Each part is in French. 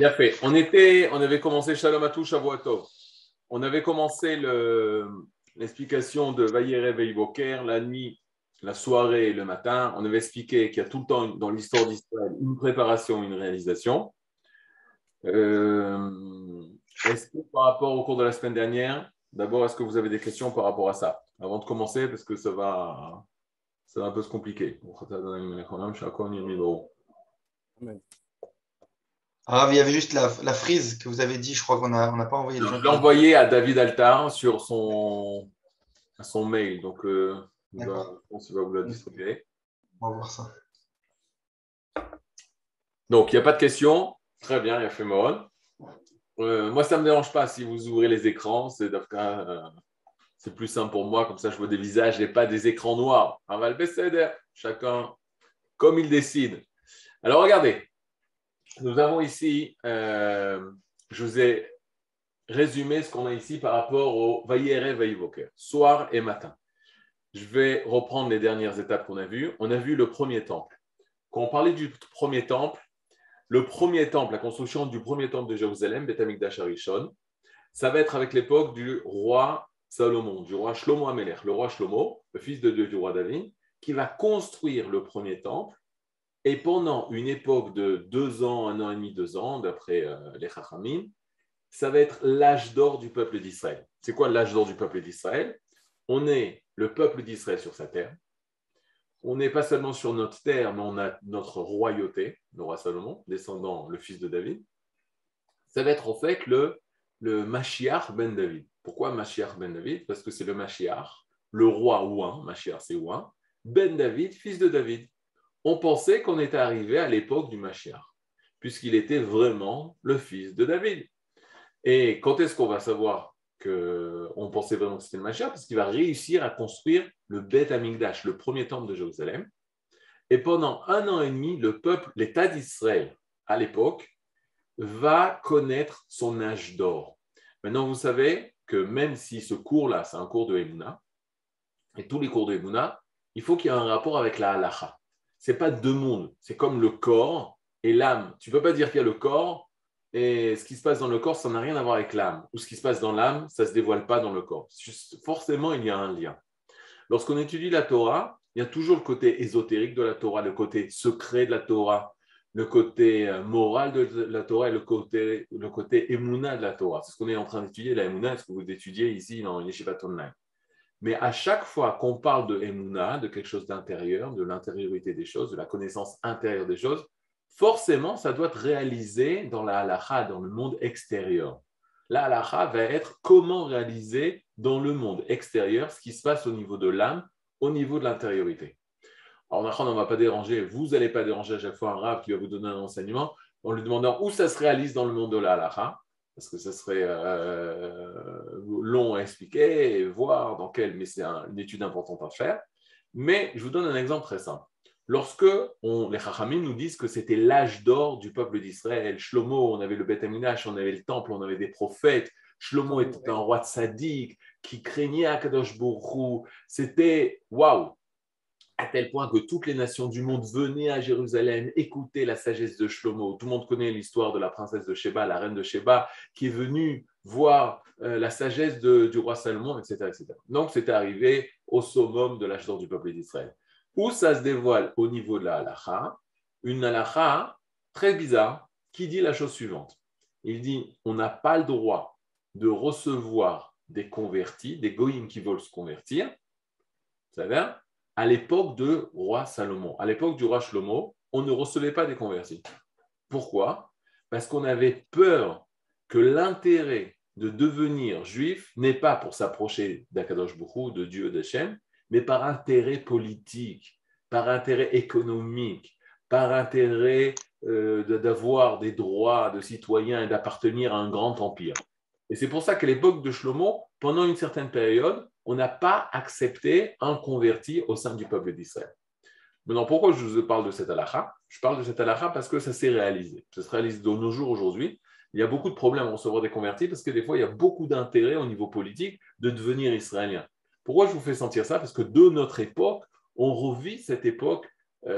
Bien fait. On avait commencé Shalom Atou Shavua Tov. On avait commencé l'explication de Vayere Veivoker, la nuit, la soirée et le matin. On avait expliqué qu'il y a tout le temps dans l'histoire d'Israël une préparation, une réalisation. Est-ce que par rapport au cours de la semaine dernière, d'abord, est-ce que vous avez des questions par rapport à ça? Avant de commencer, parce que ça va un peu se compliquer. Ah, il y avait juste la frise que vous avez dit, je crois qu'on n'a pas envoyé les Alors, gens je l'ai qui ont. envoyé à David Altar sur à son mail. Donc, je D'accord, pense qu'il va vous la distribuer. on va voir ça. Donc, il n'y a pas de questions. Très bien, il a fait Moron. Moi, ça ne me dérange pas si vous ouvrez les écrans. C'est plus simple pour moi. Comme ça, je vois des visages et pas des écrans noirs. Aval Besséder. Chacun comme il décide. Alors, regardez. Nous avons ici, je vous ai résumé ce qu'on a ici par rapport au Vayere Veivoker, soir et matin. Je vais reprendre les dernières étapes qu'on a vues. On a vu le premier temple. Quand on parlait du premier temple, la construction du premier temple de Jérusalem, Beth Amikdash Harishon, ça va être avec l'époque du roi Salomon, du roi Shlomo Amelech, le roi Shlomo, le fils de Dieu du roi David, qui va construire le premier temple. Et pendant une époque de 2 ans, 1 an et demi, 2 ans, d'après les Chachamim, ça va être l'âge d'or du peuple d'Israël. C'est quoi l'âge d'or du peuple d'Israël? On est le peuple d'Israël sur sa terre. On n'est pas seulement sur notre terre, mais on a notre royauté, le roi Salomon, descendant, le fils de David. Ça va être en fait le Mashiach ben David. Pourquoi Mashiach ben David? Parce que c'est le Mashiach, le roi ouin, Mashiach c'est ouin, ben David, fils de David. On pensait qu'on était arrivé à l'époque du Mashiach, puisqu'il était vraiment le fils de David. Et quand est-ce qu'on va savoir qu'on pensait vraiment que c'était le Mashiach? Parce qu'il va réussir à construire le Beth Amikdash, le premier temple de Jérusalem. Et pendant 1 an et demi, le peuple, l'État d'Israël, à l'époque, va connaître son âge d'or. Maintenant, vous savez que même si ce cours-là, c'est un cours de Emouna, et tous les cours de Emouna, il faut qu'il y ait un rapport avec la halacha. Ce n'est pas deux mondes, c'est comme le corps et l'âme. Tu ne peux pas dire qu'il y a le corps et ce qui se passe dans le corps, ça n'a rien à voir avec l'âme. Ou ce qui se passe dans l'âme, ça ne se dévoile pas dans le corps. Forcément, il y a un lien. Lorsqu'on étudie la Torah, il y a toujours le côté ésotérique de la Torah, le côté secret de la Torah, le côté moral de la Torah et le côté émouna de la Torah. C'est ce qu'on est en train d'étudier, la émouna, ce que vous étudiez ici dans Yeshivat Online. Mais à chaque fois qu'on parle de émouna, de quelque chose d'intérieur, de l'intériorité des choses, de la connaissance intérieure des choses, forcément, ça doit être réalisé dans la halakha, dans le monde extérieur. La halakha va être comment réaliser dans le monde extérieur ce qui se passe au niveau de l'âme, au niveau de l'intériorité. Alors, on ne va pas déranger, vous n'allez pas déranger à chaque fois un rabbin qui va vous donner un enseignement en lui demandant où ça se réalise dans le monde de la halakha, parce que ça serait long à expliquer et voir dans quel, mais c'est une étude importante à faire. Mais je vous donne un exemple très simple. Lorsque les Chachamim nous disent que c'était l'âge d'or du peuple d'Israël, Shlomo, on avait le Beth Amikdash, on avait le temple, on avait des prophètes, Shlomo était un roi tzaddik qui craignait Akadosh Baruch Hu, c'était waouh! À tel point que toutes les nations du monde venaient à Jérusalem écouter la sagesse de Shlomo. Tout le monde connaît l'histoire de la princesse de Sheba, la reine de Sheba, qui est venue voir la sagesse du roi Salomon, etc., etc. Donc, c'est arrivé au summum de l'âge d'or du peuple d'Israël. Où ça se dévoile au niveau de la halakha, une halakha très bizarre qui dit la chose suivante. Il dit, on n'a pas le droit de recevoir des convertis, des goïms qui veulent se convertir, ça va à l'époque de roi Salomon. À l'époque du roi Shlomo, on ne recevait pas des convertis. Pourquoi? Parce qu'on avait peur que l'intérêt de devenir juif n'est pas pour s'approcher d'Akadosh Baruch Hu, de Dieu d'Hachem, mais par intérêt politique, par intérêt économique, par intérêt d'avoir des droits de citoyen et d'appartenir à un grand empire. Et c'est pour ça qu'à l'époque de Shlomo, pendant une certaine période, on n'a pas accepté un converti au sein du peuple d'Israël. Maintenant, pourquoi je vous parle de cette halakha? Je parle de cette halakha parce que ça s'est réalisé. Ça se réalise de nos jours aujourd'hui. Il y a beaucoup de problèmes à recevoir des convertis parce que des fois, il y a beaucoup d'intérêt au niveau politique de devenir israélien. Pourquoi je vous fais sentir ça? Parce que de notre époque, on revit cette époque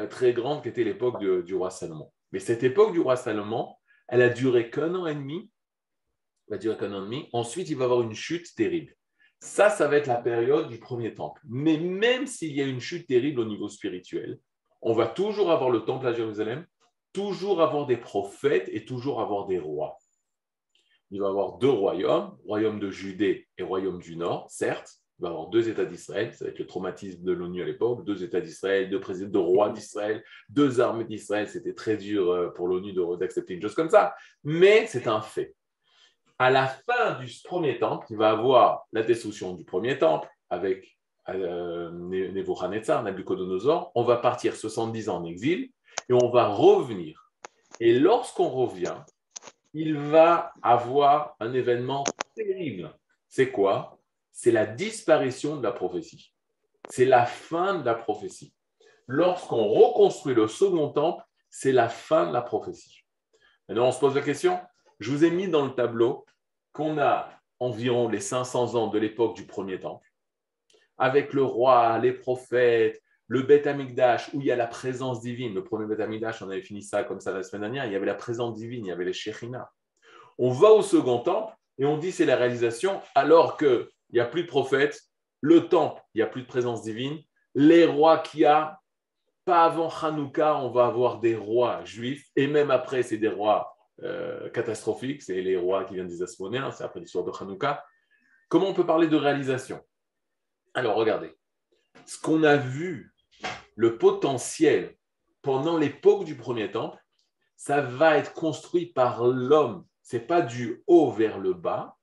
très grande qui était l'époque du roi Salomon. Mais cette époque du roi Salomon, Elle a duré qu'un an et demi. Elle va durer qu'un an et demi. Ensuite, il va y avoir une chute terrible. Ça va être la période du premier temple. Mais même s'il y a une chute terrible au niveau spirituel, on va toujours avoir le temple à Jérusalem, toujours avoir des prophètes et toujours avoir des rois. Il va y avoir deux royaumes, royaume de Judée et royaume du Nord, certes. Il va y avoir deux États d'Israël, ça va être le traumatisme de l'ONU à l'époque, deux États d'Israël, deux présidents, deux rois d'Israël, deux armées d'Israël. C'était très dur pour l'ONU d'accepter une chose comme ça, mais c'est un fait. À la fin du premier temple, il va y avoir la destruction du premier temple avec Nebuchadnezzar, Nabucodonosor. On va partir 70 ans en exil et on va revenir. Et lorsqu'on revient, il va avoir un événement terrible. C'est quoi? C'est la disparition de la prophétie. C'est la fin de la prophétie. Lorsqu'on reconstruit le second temple, c'est la fin de la prophétie. Maintenant, on se pose la question. Je vous ai mis dans le tableau qu'on a environ les 500 ans de l'époque du premier temple, avec le roi, les prophètes, le Beth Amikdash, où il y a la présence divine. Le premier Beth Amikdash, on avait fini ça comme ça la semaine dernière, il y avait la présence divine, il y avait les Shekhinah. On va au second temple et on dit c'est la réalisation, alors qu'il n'y a plus de prophètes, le temple, il n'y a plus de présence divine, les rois qu'il y a, pas avant Hanouka, on va avoir des rois juifs, et même après, c'est des rois catastrophiques, c'est les rois qui viennent des Asmonéens, c'est après l'histoire de Hanouka. Comment on peut parler de réalisation? Alors, regardez, ce qu'on a vu, le potentiel pendant l'époque du premier temple, ça va être construit par l'homme. Ce n'est pas du haut vers le bas,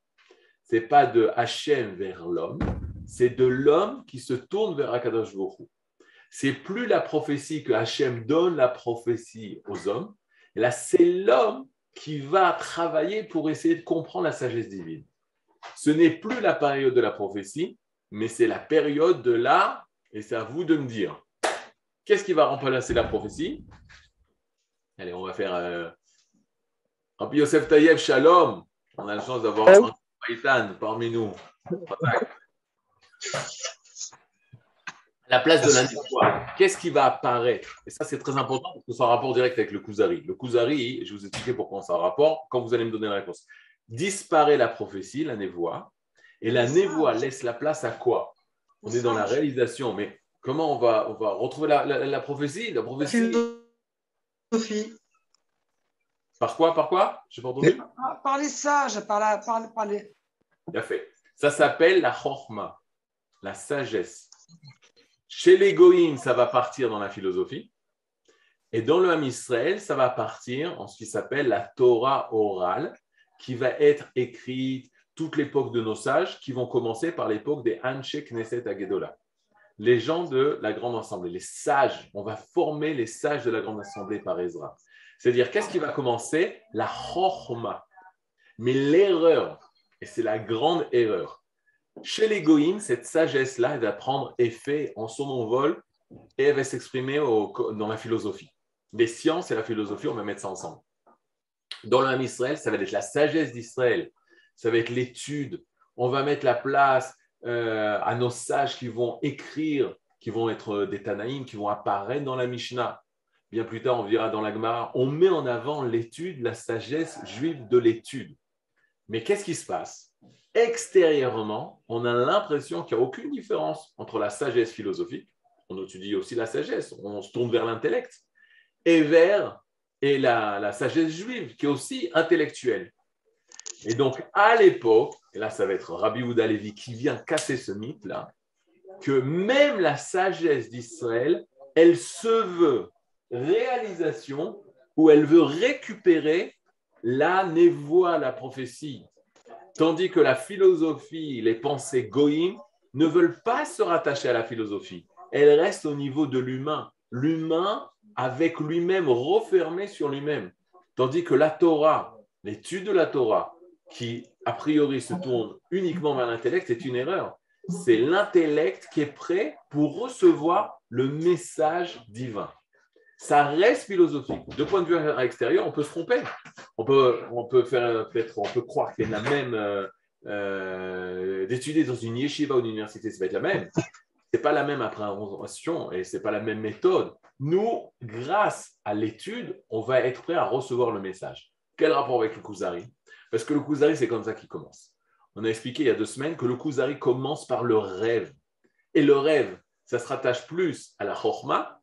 ce n'est pas de Hachem vers l'homme, c'est de l'homme qui se tourne vers Akadosh Baruch Hu. C'est plus la prophétie que Hachem donne la prophétie aux hommes. Là, c'est l'homme qui va travailler pour essayer de comprendre la sagesse divine. Ce n'est plus la période de la prophétie, mais c'est la période de là, et c'est à vous de me dire. Qu'est-ce qui va remplacer la prophétie? Allez, on va faire Rabbi Yosef Taïeb, Shalom. On a la chance d'avoir un Païtan parmi nous. La place de la névoie, qu'est-ce qui va apparaître? Et ça, c'est très important parce que c'est en rapport direct avec le Kuzari. Le Kuzari, je vous ai expliqué pourquoi c'est en rapport, quand vous allez me donner la réponse. Disparaît la prophétie, la névoie, et la névoie laisse la place à quoi? On est dans la réalisation, mais comment on va retrouver la prophétie? La prophétie. Sophie. Par quoi? Je n'ai pas entendu. Par les sages, par les... Bien fait. Ça s'appelle la chorma, la sagesse. Chez les goïms, ça va partir dans la philosophie. Et dans le Ham Israël, ça va partir en ce qui s'appelle la Torah orale, qui va être écrite toute l'époque de nos sages, qui vont commencer par l'époque des Anshe Knesset Agedola. Les gens de la Grande Assemblée, les sages. On va former les sages de la Grande Assemblée par Ezra. C'est-à-dire, qu'est-ce qui va commencer? La chorma. Mais l'erreur, et c'est la grande erreur, chez les goïms, cette sagesse-là, elle va prendre effet en son envol et elle va s'exprimer dans la philosophie. Les sciences et la philosophie, on va mettre ça ensemble. Dans le Ham Israël, ça va être la sagesse d'Israël, ça va être l'étude. On va mettre la place à nos sages qui vont écrire, qui vont être des Tanaïm, qui vont apparaître dans la Mishnah. Bien plus tard, on verra dans la Gemara, on met en avant l'étude, la sagesse juive de l'étude. Mais qu'est-ce qui se passe? Extérieurement, on a l'impression qu'il n'y a aucune différence entre la sagesse philosophique, on étudie aussi la sagesse, on se tourne vers l'intellect, et la sagesse juive, qui est aussi intellectuelle. Et donc, à l'époque, et là, ça va être Rabbi Yehuda Levi qui vient casser ce mythe-là, que même la sagesse d'Israël, elle se veut réalisation, où elle veut récupérer la névoie, la prophétie. Tandis que la philosophie, les pensées goïm ne veulent pas se rattacher à la philosophie. Elles restent au niveau de l'humain. L'humain avec lui-même, refermé sur lui-même. Tandis que la Torah, l'étude de la Torah, qui a priori se tourne uniquement vers l'intellect, c'est une erreur. C'est l'intellect qui est prêt pour recevoir le message divin. Ça reste philosophique. De point de vue extérieur, on peut se tromper. On peut faire peut-être, on peut croire qu'il y a la même d'étudier dans une yeshiva ou une université, ça va être la même. C'est pas la même appréhension et c'est pas la même méthode. Nous, grâce à l'étude, on va être prêt à recevoir le message. Quel rapport avec le Kuzari? Parce que le Kuzari, c'est comme ça qu'il commence. On a expliqué il y a 2 semaines que le Kuzari commence par le rêve. Et le rêve, ça se rattache plus à la chorma,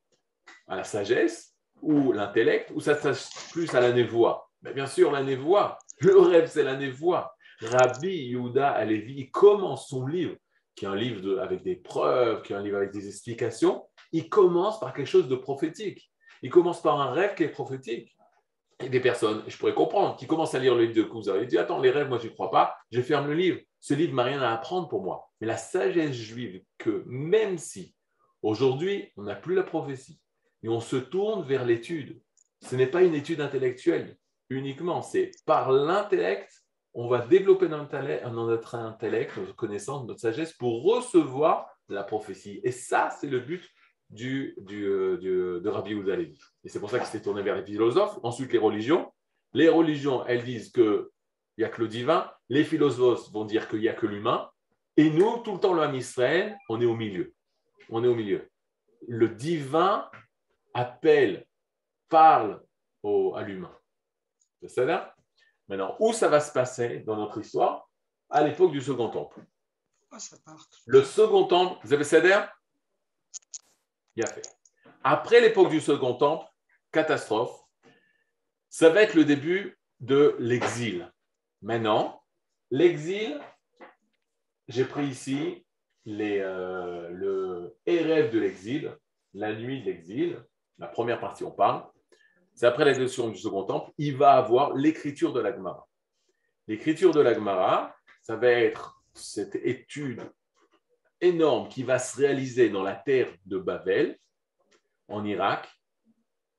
à la sagesse, ou l'intellect, ou ça se rattache plus à la névoie. Mais bien sûr, la névoie. Le rêve, c'est la névoie. Rabbi Yehuda Halevi, il commence son livre, qui est un livre avec des preuves, qui est un livre avec des explications. Il commence par quelque chose de prophétique. Il commence par un rêve qui est prophétique. Et des personnes, je pourrais comprendre, qui commencent à lire le livre de Kuzari, ils disent attends, les rêves, moi, je n'y crois pas, je ferme le livre. Ce livre m'a rien à apprendre pour moi. Mais la sagesse juive, que même si aujourd'hui, on n'a plus la prophétie, et on se tourne vers l'étude, ce n'est pas une étude intellectuelle uniquement, c'est par l'intellect, on va développer notre intellect, notre connaissance, notre sagesse pour recevoir la prophétie. Et ça, c'est le but de Rabbi Yehuda Halevi. Et c'est pour ça qu'il s'est tourné vers les philosophes. Ensuite, les religions. Les religions, elles disent qu'il n'y a que le divin. Les philosophes vont dire qu'il n'y a que l'humain. Et nous, tout le temps, le Ham Israël, on est au milieu. On est au milieu. Le divin appelle, parle à l'humain. C'est ça là? Maintenant, où ça va se passer dans notre histoire? À l'époque du Second Temple. Le Second Temple, vous avez Seder? Il a fait. Après l'époque du Second Temple, catastrophe, ça va être le début de l'exil. Maintenant, l'exil, j'ai pris ici le Erev de l'exil, la nuit de l'exil, la première partie on parle, c'est après la destruction du Second Temple, il va avoir l'écriture de la Gemara. L'écriture de la Gemara, ça va être cette étude énorme qui va se réaliser dans la terre de Babel, en Irak.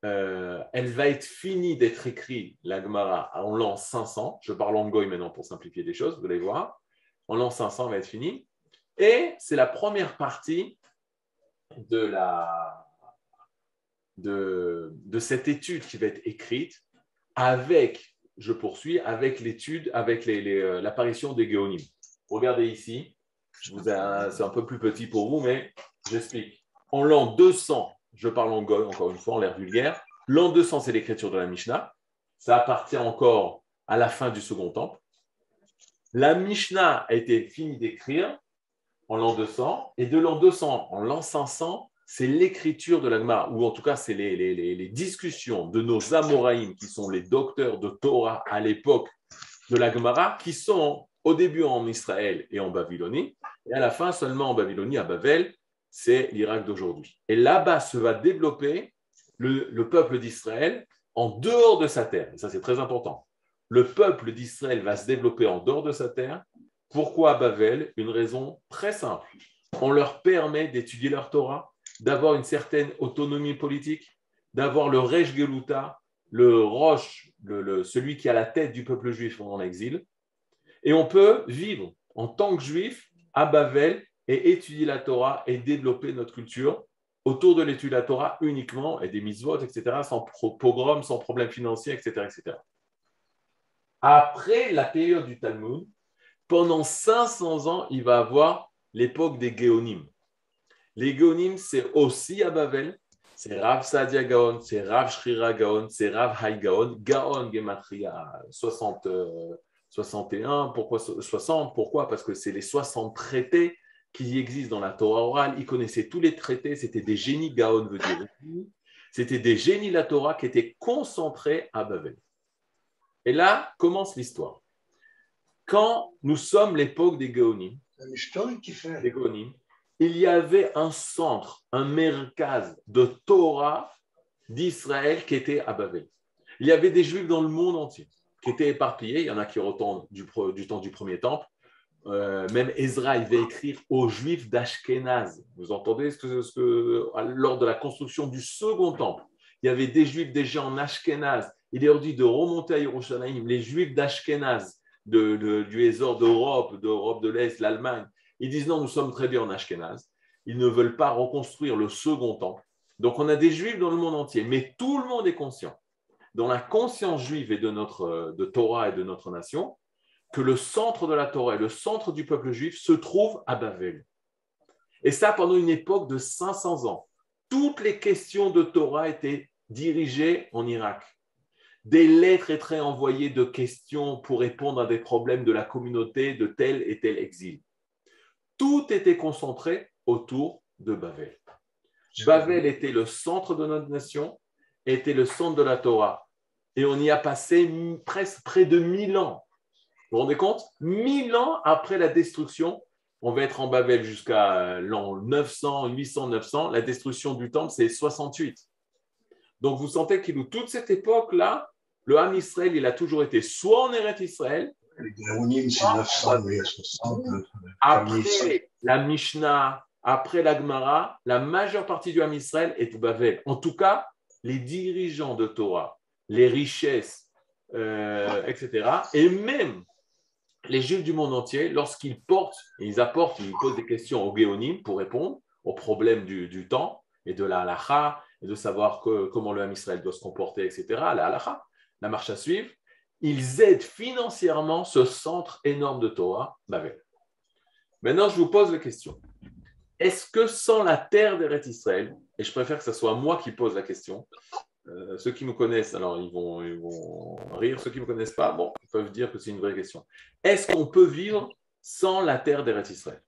Elle va être finie d'être écrite, la Gemara, en l'an 500. Je parle en goy maintenant pour simplifier les choses, vous allez voir. En l'an 500, elle va être finie. Et c'est la première partie de cette étude qui va être écrite avec, je poursuis, avec l'étude, avec l'apparition des Géonim. Regardez ici, c'est un peu plus petit pour vous, mais j'explique. En l'an 200, je parle en goy, encore une fois, en l'air vulgaire, l'an 200, c'est l'écriture de la Mishnah. Ça appartient encore à la fin du Second Temple. La Mishnah a été finie d'écrire en l'an 200, et de l'an 200 en l'an 500, c'est l'écriture de la Gemara, ou en tout cas, c'est les discussions de nos Amoraïm, qui sont les docteurs de Torah à l'époque de la Gemara, qui sont au début en Israël et en Babylonie, et à la fin seulement en Babylonie, à Babel, c'est l'Irak d'aujourd'hui. Et là-bas se va développer le peuple d'Israël en dehors de sa terre. Et ça, c'est très important. Le peuple d'Israël va se développer en dehors de sa terre. Pourquoi à Babel? Une raison très simple. On leur permet d'étudier leur Torah, d'avoir une certaine autonomie politique, d'avoir le Resh Geluta, le Rosh, celui qui a la tête du peuple juif en exil. Et on peut vivre en tant que juif à Babel et étudier la Torah et développer notre culture autour de l'étude de la Torah uniquement et des mitzvot, etc., sans pogrom, sans problème financier, etc., etc. Après la période du Talmud, pendant 500 ans, il va avoir l'époque des Géonim. Les Géonim, c'est aussi à Babel, c'est Rav Saadia Gaon, c'est Rav Shrira Gaon, c'est Rav Hai Gaon, Gaon Gematria 61, pourquoi 60? Pourquoi? Parce que c'est les 60 traités qui existent dans la Torah orale. Ils connaissaient tous les traités, c'était des génies, Gaon veut dire. C'était des génies de la Torah qui étaient concentrés à Babel. Et là commence l'histoire. Quand nous sommes l'époque des Géonim, il y avait un centre, un merkaz de Torah d'Israël qui était à Babel. Il y avait des Juifs dans le monde entier qui étaient éparpillés. Il y en a qui retournent du temps du premier temple. Même Ezra, il va écrire aux Juifs d'Ashkenaz. Vous entendez lors de la construction du second temple, il y avait des Juifs déjà en Ashkenaz. Il leur dit de remonter à Yerushalayim. Les Juifs d'Ashkenaz, du Ezor d'Europe de l'Est, l'Allemagne, ils disent non, nous sommes très bien en Ashkenaz. Ils ne veulent pas reconstruire le second temple. Donc on a des Juifs dans le monde entier, mais tout le monde est conscient, dans la conscience juive et de Torah et de notre nation, que le centre de la Torah et le centre du peuple juif se trouve à Babel. Et ça pendant une époque de 500 ans. Toutes les questions de Torah étaient dirigées en Irak. des lettres étaient envoyées de questions pour répondre à des problèmes de la communauté de tel et tel exil. Tout était concentré autour de Babel. Babel était le centre de notre nation, était le centre de la Torah. Et on y a passé presque près de 1000 ans. Vous vous rendez compte? 1000 ans après la destruction, on va être en Babel jusqu'à l'an 900, 800, 900. La destruction du temple, c'est 68. Donc, vous sentez que toute cette époque-là, le Ham Israël, il a toujours été soit en Eretz Israël, Les Géonimes, c'est 900, mais 60. après la Mishnah, après la Gemara, la majeure partie du Ham Israël est au Babel. En tout cas, les dirigeants de Torah, les richesses, etc. Et même les Juifs du monde entier, lorsqu'ils apportent, ils posent des questions aux Géonimes pour répondre aux problèmes du temps et de la halacha, et de savoir comment le Ham Israël doit se comporter, etc., la halacha, la marche à suivre, ils aident financièrement ce centre énorme de Torah, Babel. Maintenant, je vous pose la question. Est-ce que sans la terre d'Eretz Israël, et je préfère que ce soit moi qui pose la question, ceux qui me connaissent, alors ils vont rire, ceux qui ne me connaissent pas, bon, ils peuvent dire que c'est une vraie question. Est-ce qu'on peut vivre sans la terre d'Eretz Israël?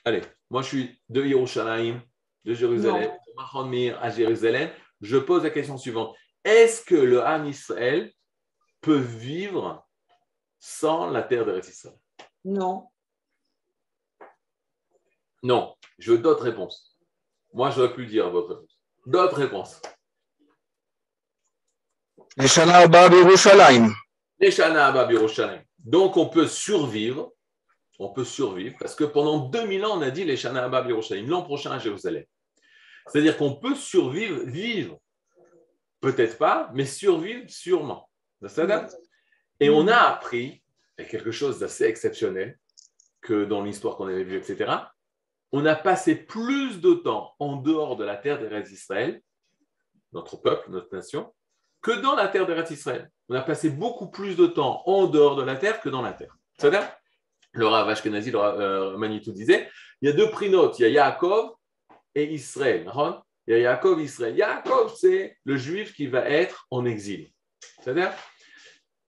Allez, moi je suis de Yerushalayim, de Jérusalem, de Mahon à Jérusalem. Je pose la question suivante. Est-ce que le Ham Israël peut vivre sans la terre d'Eretz Israël? Non. Non, je veux d'autres réponses. Moi, j'aurais pu dire votre réponse. D'autres réponses. Les Shana Abba Yerushalayim. Les Shana Abba Yerushalayim. Donc, on peut survivre parce que pendant 2000 ans, on a dit les Shana Abba Yerushalayim, l'an prochain à Jérusalem. C'est-à-dire qu'on peut vivre, peut-être pas, mais survivre sûrement. Et on a appris quelque chose d'assez exceptionnel que dans l'histoire qu'on avait vue, etc. On a passé plus de temps en dehors de la terre d'Eretz Israël, notre peuple, notre nation, que dans la terre d'Eretz Israël. On a passé beaucoup plus de temps en dehors de la terre que dans la terre. C'est-à-dire, le Rav Ashkenazi, le Rav Manitou disait, il y a deux prinotes, il y a Yaakov et Israël. Il y a Yaakov et Israël. Yaakov, c'est le juif qui va être en exil. C'est-à-dire,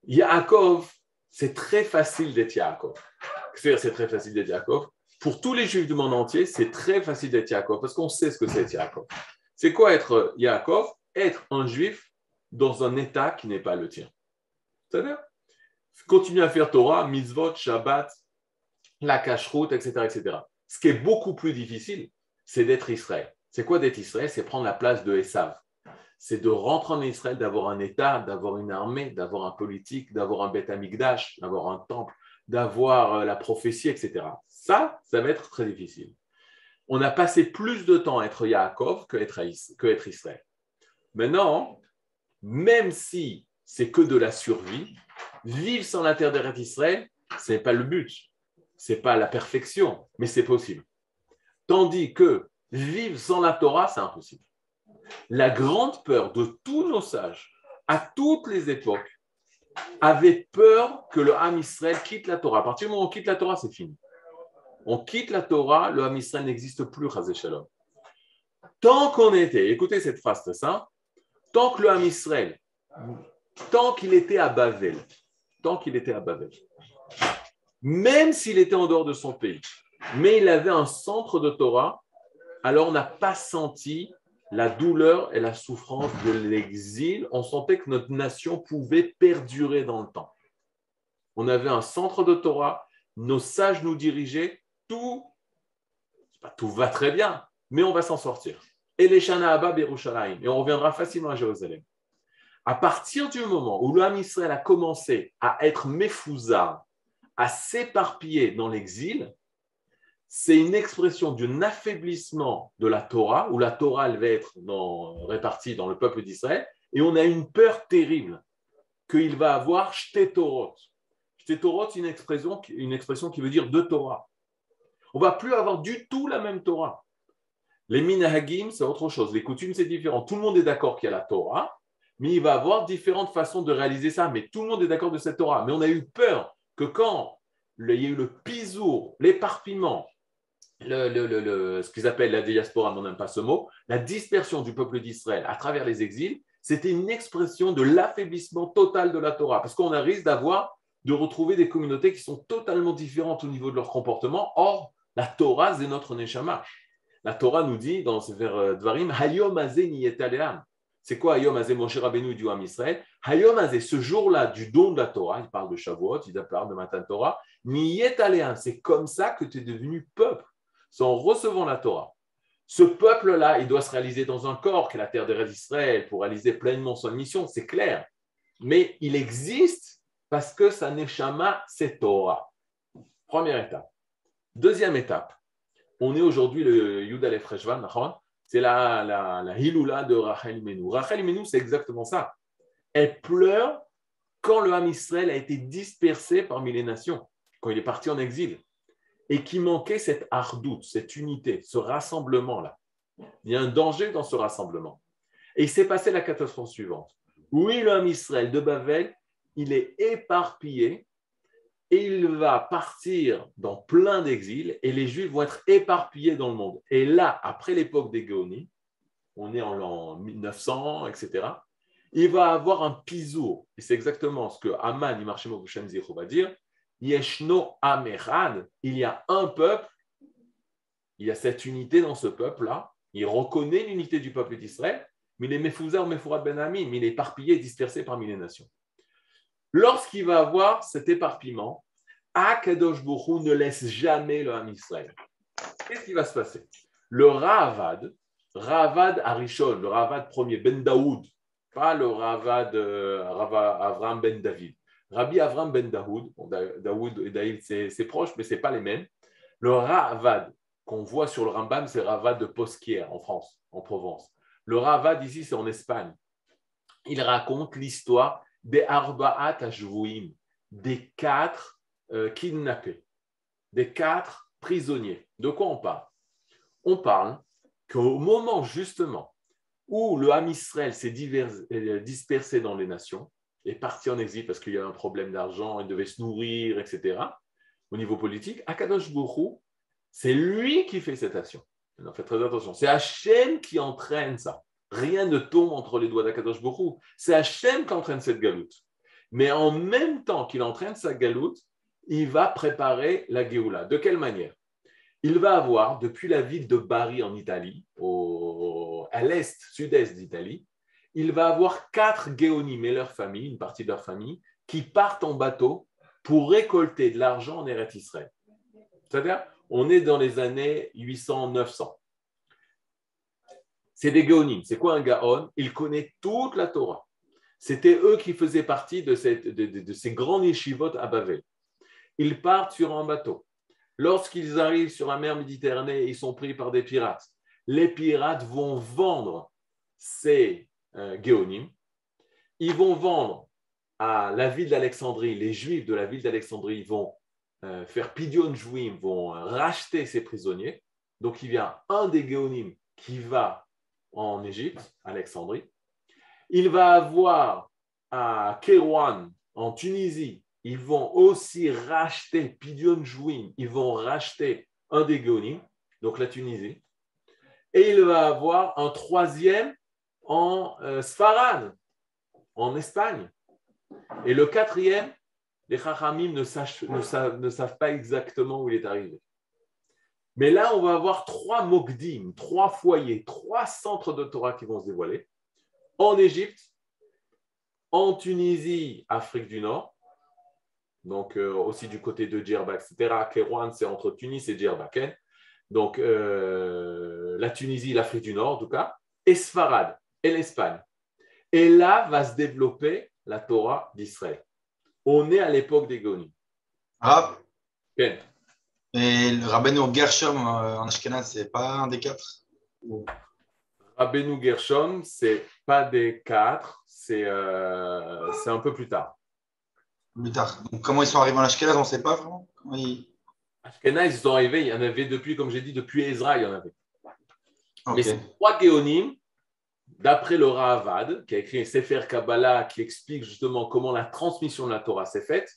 Yaakov, c'est très facile d'être Yaakov. C'est-à-dire, c'est très facile d'être Yaakov. Pour tous les juifs du monde entier, c'est très facile d'être Yaakov parce qu'on sait ce que c'est être Yaakov. C'est quoi être Yaakov? Être un juif dans un état qui n'est pas le tien. C'est-à-dire, continuer à faire Torah, mitzvot, Shabbat, la cacheroute, etc., etc. Ce qui est beaucoup plus difficile, c'est d'être Israël. C'est quoi d'être Israël? C'est prendre la place de Esav. C'est de rentrer en Israël, d'avoir un État, d'avoir une armée, d'avoir un politique, d'avoir un Beth Amikdash, d'avoir un temple, d'avoir la prophétie, etc. Ça va être très difficile. On a passé plus de temps à être Yaakov que être Israël. Maintenant, même si c'est que de la survie, vivre sans la terre d'Eretz Israël, ce n'est pas le but, ce n'est pas la perfection, mais c'est possible. Tandis que vivre sans la Torah, c'est impossible. La grande peur de tous nos sages, à toutes les époques, avait peur que le Ham Israël quitte la Torah. À partir du moment où on quitte la Torah, c'est fini. On quitte la Torah, le Ham Israël n'existe plus, Chazé Shalom. Tant qu'on était, écoutez cette phrase très simple, tant que le Ham Israël, tant qu'il était à Babel, même s'il était en dehors de son pays, mais il avait un centre de Torah, alors on n'a pas senti la douleur et la souffrance de l'exil. On sentait que notre nation pouvait perdurer dans le temps. On avait un centre de Torah, nos sages nous dirigeaient, tout va très bien, mais on va s'en sortir. Et les Shana Abba Yerushalayim, et on reviendra facilement à Jérusalem. À partir du moment où le Ham Israël a commencé à être méfouzard, à s'éparpiller dans l'exil, c'est une expression d'un affaiblissement de la Torah, où la Torah elle va être répartie dans le peuple d'Israël, et on a une peur terrible qu'il va avoir Shte Torot. Shte Torot, c'est une expression qui veut dire deux Torah. On ne va plus avoir du tout la même Torah. Les minhagim, c'est autre chose. Les coutumes, c'est différent. Tout le monde est d'accord qu'il y a la Torah, mais il va y avoir différentes façons de réaliser ça. Mais tout le monde est d'accord de cette Torah. Mais on a eu peur que quand il y a eu le pisour, l'éparpillement, ce qu'ils appellent la diaspora, mais on n'aime pas ce mot, la dispersion du peuple d'Israël à travers les exils, c'était une expression de l'affaiblissement total de la Torah, parce qu'on risque de retrouver des communautés qui sont totalement différentes au niveau de leur comportement. Or, la Torah, c'est notre Neshama. La Torah nous dit dans ce vers Dvarim, Hayom Hazeh niyet aleam. C'est quoi Hayom Hazeh? Moshe Rabbeinu dit à Israël, Hayom Hazeh, ce jour-là du don de la Torah, il parle de Shavuot, il parle de Matan Torah, niyet aleam, c'est comme ça que tu es devenu peuple, c'est en recevant la Torah. Ce peuple-là, il doit se réaliser dans un corps, qui est la terre d'Israël, pour réaliser pleinement son mission, c'est clair. Mais il existe parce que sa Neshama, c'est Torah. Première étape. Deuxième étape, on est aujourd'hui le Yud Aleph Reshvan, c'est la Hiloula de Rachel Imenu. Rachel Imenu, c'est exactement ça. Elle pleure quand le Ham Israël a été dispersé parmi les nations, quand il est parti en exil, et qui manquait cette ardoute, cette unité, ce rassemblement-là. Il y a un danger dans ce rassemblement. Et il s'est passé la catastrophe suivante. Oui, le Ham Israël de Bavel, il est éparpillé, et il va partir dans plein d'exils et les Juifs vont être éparpillés dans le monde. Et là, après l'époque des Géonis, on est en l'an 1900, etc., il va avoir un pisour. Et c'est exactement ce que Aman Imarshemo Bouchem Zichro va dire. Yeshno Am Echad, il y a un peuple, il y a cette unité dans ce peuple-là. Il reconnaît l'unité du peuple d'Israël, mais il est Mefouza ou Mefourad Ben Ami, mais il est éparpillé et dispersé parmi les nations. Lorsqu'il va avoir cet éparpillement, Akadosh Baruch Hu ne laisse jamais le Ham Israël. Qu'est-ce qui va se passer? Le Ravad Arishon, le Ravad premier, Ben Daoud, pas le Ravad Avraham Ben David. Rabbi Avraham Ben Daoud, bon, Daoud et David c'est proche, mais ce n'est pas les mêmes. Le Ravad qu'on voit sur le Rambam, c'est le Ravad de Posquière en France, en Provence. Le Ravad ici, c'est en Espagne. Il raconte l'histoire des Arba'at Ashvuim, des 4 kidnappés, des 4 prisonniers. De quoi on parle? On parle qu'au moment justement où le Ham Israël s'est dispersé dans les nations, est parti en exil parce qu'il y a un problème d'argent, il devait se nourrir, etc., au niveau politique, Akadosh Baruch Hu, c'est lui qui fait cette action. Alors, faites très attention, c'est Hachem qui entraîne ça. Rien ne tombe entre les doigts d'Akadosh Baruch Hu. C'est Hachem qui entraîne cette galoute. Mais en même temps qu'il entraîne sa galoute, il va préparer la Géoula. De quelle manière? Il va avoir, depuis la ville de Bari en Italie, à l'est, sud-est d'Italie, il va avoir 4 Géonim et leur famille, une partie de leur famille, qui partent en bateau pour récolter de l'argent en Eretz Israël. C'est-à-dire, on est dans les années 800-900. C'est des Géonim. C'est quoi un Gaon? Il connaît toute la Torah. C'était eux qui faisaient partie de ces grands yeshivot à Bavel. Ils partent sur un bateau. Lorsqu'ils arrivent sur la mer Méditerranée, ils sont pris par des pirates. Les pirates vont vendre ces Géonim. Ils vont vendre à la ville d'Alexandrie. Les Juifs de la ville d'Alexandrie vont faire Pidyon Jouim, vont racheter ces prisonniers. Donc, il y a un des Géonim qui va en Égypte, Alexandrie. Il va avoir à Kérouan, en Tunisie, ils vont aussi racheter Pidyon Jouim, ils vont racheter un des Géonim, donc la Tunisie. Et il va avoir un troisième en Sfarad, en Espagne. Et le quatrième, les Chachamim ne savent pas exactement où il est arrivé. Mais là, on va avoir 3 Mokdim, 3 foyers, 3 centres de Torah qui vont se dévoiler. En Égypte, en Tunisie, Afrique du Nord, donc aussi du côté de Djerba, etc. Kérouan, c'est entre Tunis et Djerba. Donc la Tunisie, l'Afrique du Nord, en tout cas, et Sfarad, et l'Espagne. Et là va se développer la Torah d'Israël. On est à l'époque des Géonim. Ah, Okay. et le Rabbeinu Gershom en Ashkenaz, c'est pas un des 4? Rabbeinu Gershom, c'est pas des 4, c'est un peu plus tard. Plus tard. Donc, comment ils sont arrivés en Ashkenaz, on ne sait pas vraiment. Ashkenaz, ils sont arrivés, il y en avait depuis, comme j'ai dit, depuis Ezra, il y en avait. Okay. Mais ces 3 Géonim, d'après le Ravad, qui a écrit un Sefer Kabbalah, qui explique justement comment la transmission de la Torah s'est faite,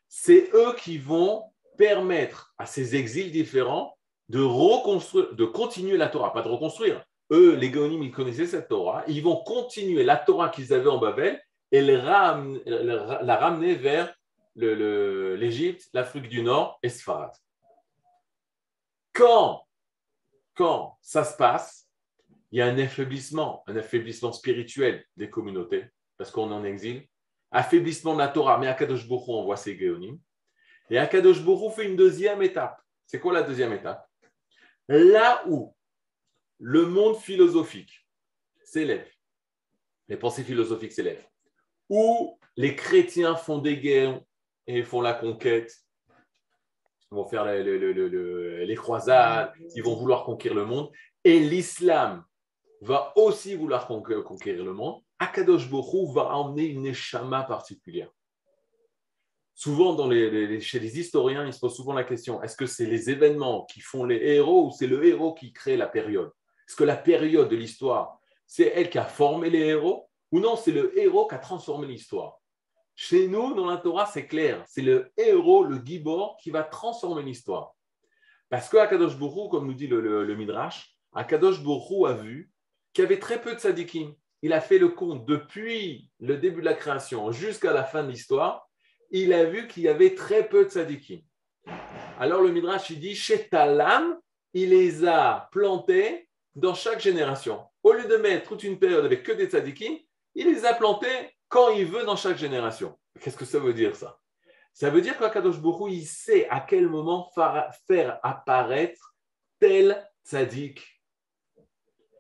c'est eux qui vont permettre à ces exils différents de reconstruire, de continuer la Torah, pas de reconstruire, eux, les Gaonim, ils connaissaient cette Torah. Ils vont continuer la Torah qu'ils avaient en Babel et la ramener vers l'Égypte, l'Afrique du Nord et Sfarad. Quand ça se passe, il y a un affaiblissement spirituel des communautés, parce qu'on est en exil, affaiblissement de la Torah, mais Akadosh Baruch Hu envoie ses Gaonim, et Akadosh Baruch Hu fait une deuxième étape. C'est quoi la deuxième étape? Là où le monde philosophique s'élève, les pensées philosophiques s'élèvent, où les chrétiens font des guerres et font la conquête, ils vont faire les croisades, ils vont vouloir conquérir le monde, et l'islam va aussi vouloir conquérir le monde, Akadosh Baruch Hu va emmener une neshama particulière. Souvent, chez les historiens, ils se posent souvent la question, est-ce que c'est les événements qui font les héros ou c'est le héros qui crée la période? Est-ce que la période de l'histoire, c'est elle qui a formé les héros ou non, c'est le héros qui a transformé l'histoire? Chez nous, dans la Torah, c'est clair, c'est le héros, le gibor, qui va transformer l'histoire. Parce que Akadosh Baruch Hu, comme nous dit le Midrash, Akadosh Baruch Hu a vu qu'il y avait très peu de tzadikim. Il a fait le compte depuis le début de la création jusqu'à la fin de l'histoire. Il a vu qu'il y avait très peu de tzadikim. Alors le Midrash, il dit, chez Talam, il les a plantés dans chaque génération. Au lieu de mettre toute une période avec que des tzadikim, il les a plantés quand il veut dans chaque génération. Qu'est-ce que ça veut dire ça? Ça veut dire qu'Akadosh Baruch Hu, il sait à quel moment faire apparaître tel tzadik.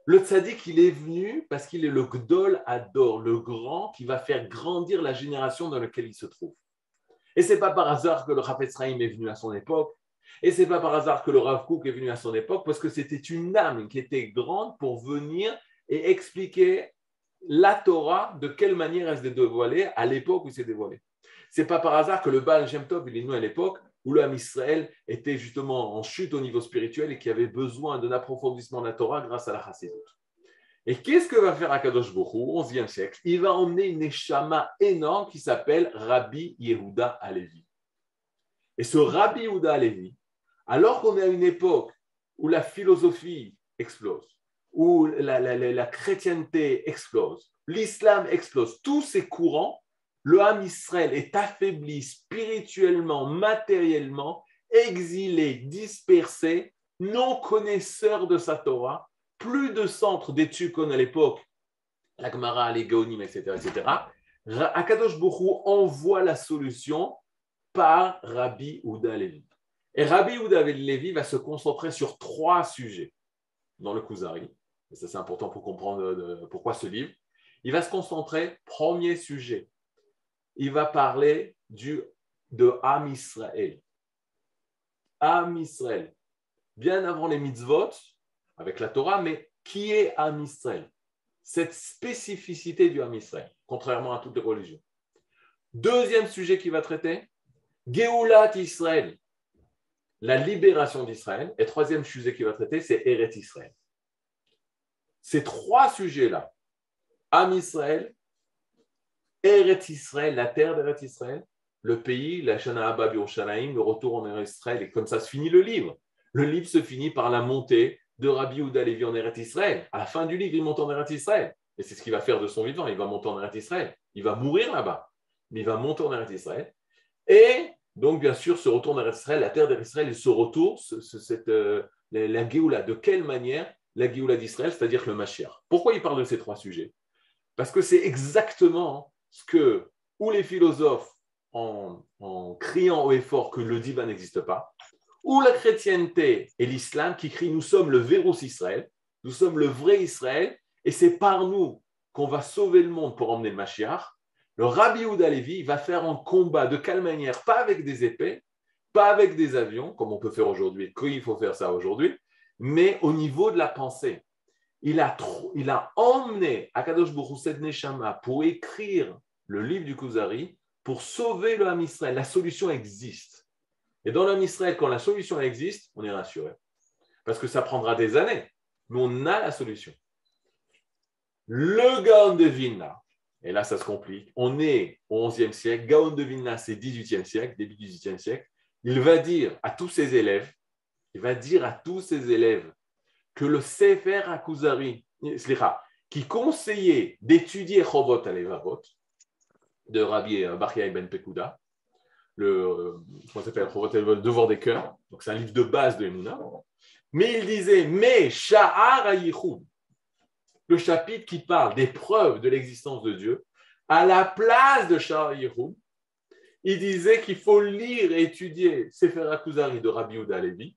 Le tzadik, il est venu parce qu'il est le Gdol Ador, le grand qui va faire grandir la génération dans laquelle il se trouve. Et ce n'est pas par hasard que le Chafetz Chaim est venu à son époque. Et ce n'est pas par hasard que le Rav Kook est venu à son époque, parce que c'était une âme qui était grande pour venir et expliquer la Torah, de quelle manière elle s'est dévoilée à l'époque où elle s'est dévoilée. Ce n'est pas par hasard que le Baal Shem Tov, il est né à l'époque où l'âme Israël était justement en chute au niveau spirituel et qui avait besoin d'un approfondissement de la Torah grâce à la Chassidut. Et qu'est-ce que va faire Akadosh Baruch Hu au XIe siècle? Il va emmener une neshama énorme qui s'appelle Rabbi Yehuda Halevi. Et ce Rabbi Yehuda Halevi, alors qu'on est à une époque où la philosophie explose, où la chrétienté explose, l'islam explose, tous ces courants, le Ham Israël est affaibli spirituellement, matériellement, exilé, dispersé, non connaisseur de sa Torah, plus de centres d'études qu'on a à l'époque, la Gemara, les Gaonim, etc., etc. Akadosh Baruch Hu envoie la solution par Rabbi Yehuda Halevi. Et Rabbi Yehuda Halevi va se concentrer sur 3 sujets dans le Kuzari. Et ça, c'est important pour comprendre pourquoi ce livre. Il va se concentrer, premier sujet, il va parler de Am Israël. Am Israël. Bien avant les mitzvot, avec la Torah, mais qui est Am Israël? Cette spécificité du Am Israël, contrairement à toutes les religions. Deuxième sujet qu'il va traiter, Geulat Israël, la libération d'Israël. Et troisième sujet qu'il va traiter, c'est Eret Israël. Ces 3 sujets-là, Am Israël, Eret Israël, la terre d'Eret Israël, le pays, la Shana Abba Yerushalayim, le retour en Eret Israël, et comme ça se finit le livre. Le livre se finit par la montée de Rabbi Yehuda Halevi en Eret Israël. À la fin du livre, il monte en Eret Israël. Et c'est ce qu'il va faire de son vivant. Il va monter en Eret Israël. Il va mourir là-bas. Mais il va monter en Eret Israël. Et donc, bien sûr, ce retour en Eret Israël, la terre d'Eret Israël, et ce retour, la Géoula. De quelle manière la Géoula d'Israël, c'est-à-dire le Mashiach. Pourquoi il parle de ces 3 sujets? Parce que c'est exactement ce que, ou les philosophes, en criant haut et fort que le divin n'existe pas, ou la chrétienté et l'islam qui crient « Nous sommes le Vérus Israël, nous sommes le vrai Israël, et c'est par nous qu'on va sauver le monde pour emmener le Mashiach », le Rabbi Yehuda Halevi va faire un combat de quelle manière? Pas avec des épées, pas avec des avions, comme on peut faire aujourd'hui, qu'il faut faire ça aujourd'hui, mais au niveau de la pensée. Il a emmené Akadosh Baruch Hu cette neshama pour écrire le livre du Kuzari pour sauver le Ham Israël. La solution existe. Et dans le Ham Israël, quand la solution existe, on est rassuré. Parce que ça prendra des années, mais on a la solution. Le Gaon de Vilna, et là ça se complique, on est au XIe siècle, Gaon de Vilna c'est XVIIIe siècle, début du XVIIIe siècle, il va dire à tous ses élèves que le Sefer HaKuzari, qui conseillait d'étudier Chovot Alevavot, de Rabbi Bachya ben Pekuda, comment s'appelle, Chovot Alevavot, le devoir des cœurs, donc c'est un livre de base de Emouna, mais il disait, mais Sha'ar HaYichud, le chapitre qui parle des preuves de l'existence de Dieu, à la place de Sha'ar HaYichud, il disait qu'il faut lire et étudier Sefer HaKuzari de Rabbi Yehuda Halevi,